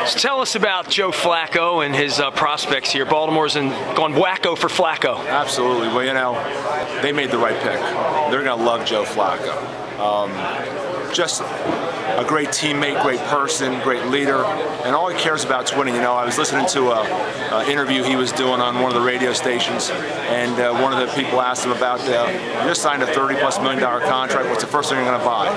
So tell us about Joe Flacco and his prospects here. Baltimore's gone wacko for Flacco. Absolutely. Well, you know, they made the right pick. They're going to love Joe Flacco. Just a great teammate, great person, great leader, and all he cares about is winning. You know, I was listening to an interview he was doing on one of the radio stations, and one of the people asked him about, you just signed a $30+ million contract, what's the first thing you're going to buy?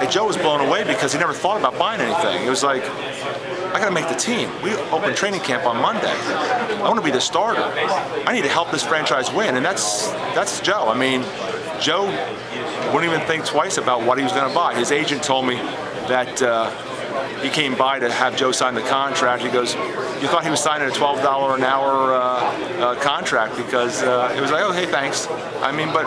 And Joe was blown away because he never thought about buying anything. It was like, I got to make the team. We open training camp on Monday. I want to be the starter. I need to help this franchise win, and that's Joe. I mean, Joe wouldn't even think twice about what he was going to buy. His agent told me that he came by to have Joe sign the contract. He goes, you thought he was signing a $12 an hour contract because it was like, oh, hey, thanks. I mean, but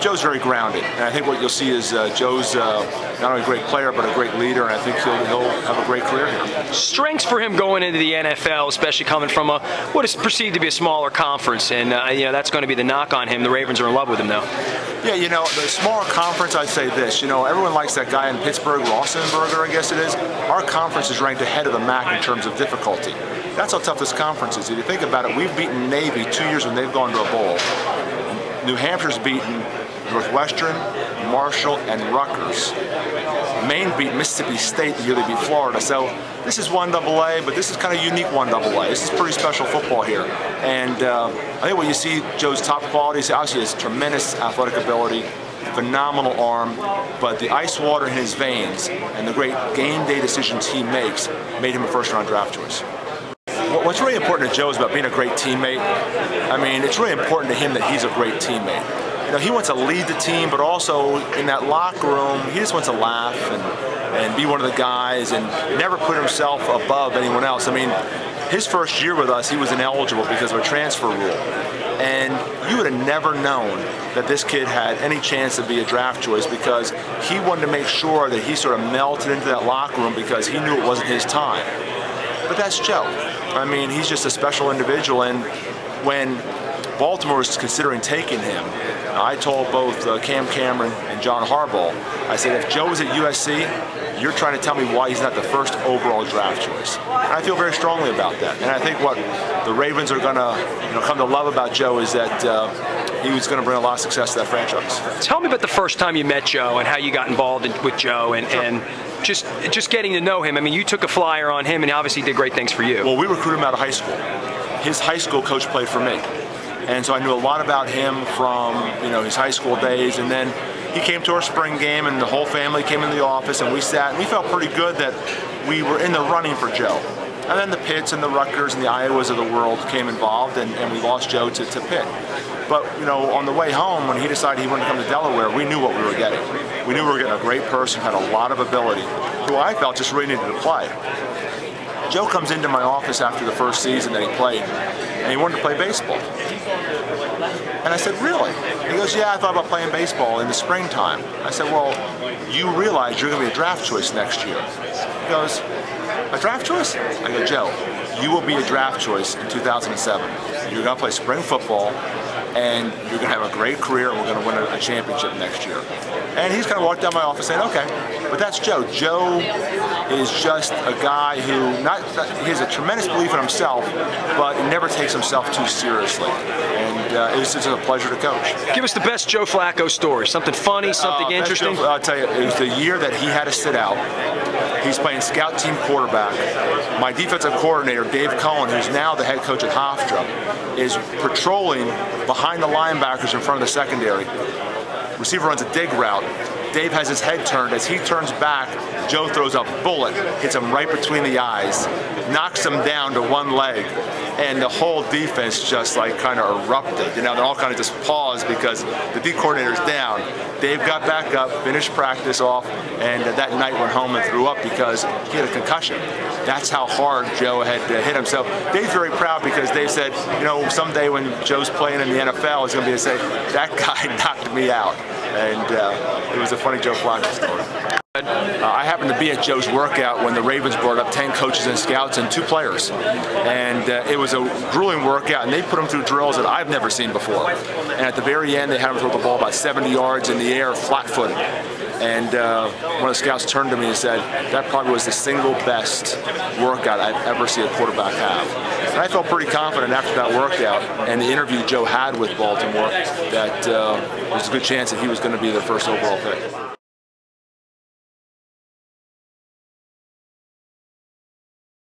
Joe's very grounded, and I think what you'll see is Joe's not only a great player, but a great leader, and I think he'll have a great career here. Strengths for him going into the NFL, especially coming from what is perceived to be a smaller conference, and you know, that's going to be the knock on him. The Ravens are in love with him, though. Yeah, you know, the smaller conference, I'd say this. You know, everyone likes that guy in Pittsburgh, Rosenberger, I guess it is. Our conference is ranked ahead of the MAC in terms of difficulty. That's how tough this conference is. If you think about it, we've beaten Navy 2 years when they've gone to a bowl. New Hampshire's beaten Northwestern, Marshall, and Rutgers. Maine beat Mississippi State the year they beat Florida. So this is 1AA, but this is kind of unique 1AA. This is pretty special football here. And I think when you see Joe's top qualities, obviously he has tremendous athletic ability, phenomenal arm, but the ice water in his veins and the great game day decisions he makes made him a first-round draft choice. What's really important to Joe is about being a great teammate. I mean, it's really important to him that he's a great teammate. You know, he wants to lead the team, but also in that locker room, he just wants to laugh and be one of the guys and never put himself above anyone else. I mean, his first year with us, he was ineligible because of a transfer rule. And you would have never known that this kid had any chance to be a draft choice because he wanted to make sure that he sort of melted into that locker room because he knew it wasn't his time. But that's Joe. I mean, he's just a special individual, and when Baltimore was considering taking him, I told both Cam Cameron and John Harbaugh, I said, if Joe was at USC, you're trying to tell me why he's not the first overall draft choice. And I feel very strongly about that. And I think what the Ravens are going to come to love about Joe is that he was going to bring a lot of success to that franchise. Tell me about the first time you met Joe and how you got involved with Joe and just getting to know him. I mean, you took a flyer on him and he obviously did great things for you. Well, we recruited him out of high school. His high school coach played for me. And so I knew a lot about him from, you know, his high school days, and then he came to our spring game and the whole family came in the office and we sat and we felt pretty good that we were in the running for Joe. And then the Pitts and the Rutgers and the Iowas of the world came involved and we lost Joe to Pitt. But, you know, on the way home, when he decided he wanted to come to Delaware, we knew what we were getting. We knew we were getting a great person, had a lot of ability, who I felt just really needed to play. Joe comes into my office after the first season that he played, and he wanted to play baseball. And I said, really? He goes, yeah, I thought about playing baseball in the springtime. I said, well, you realize you're going to be a draft choice next year. He goes, a draft choice? I go, Joe, you will be a draft choice in 2007. You're going to play spring football, and you're going to have a great career, and we're going to win a championship next year. And he's kind of walked down my office saying, okay, but that's Joe. Joe is just a guy who, he has a tremendous belief in himself, but he never takes himself too seriously. And it was just a pleasure to coach. Give us the best Joe Flacco story. Something funny, something interesting? I'll tell you, it was the year that he had to sit out. He's playing scout team quarterback. My defensive coordinator, Dave Cohen, who's now the head coach at Hofstra, is patrolling behind the linebackers in front of the secondary. Receiver runs a dig route. Dave has his head turned. As he turns back, Joe throws a bullet, hits him right between the eyes, knocks him down to one leg, and the whole defense just like kind of erupted. You know, they all kind of just paused because the D coordinator's down. Dave got back up, finished practice off, and that night went home and threw up because he had a concussion. That's how hard Joe had hit himself. Dave's very proud because Dave said, you know, someday when Joe's playing in the NFL, he's going to be able to say, that guy knocked me out. And it was a funny Joe Flacco story. I happened to be at Joe's workout when the Ravens brought up 10 coaches and scouts and 2 players. And it was a grueling workout, and they put them through drills that I've never seen before. And at the very end, they had them throw the ball about 70 yards in the air, flat-footed. And one of the scouts turned to me and said, that probably was the single best workout I've ever seen a quarterback have. And I felt pretty confident after that workout and the interview Joe had with Baltimore that there's a good chance that he was going to be their first overall pick.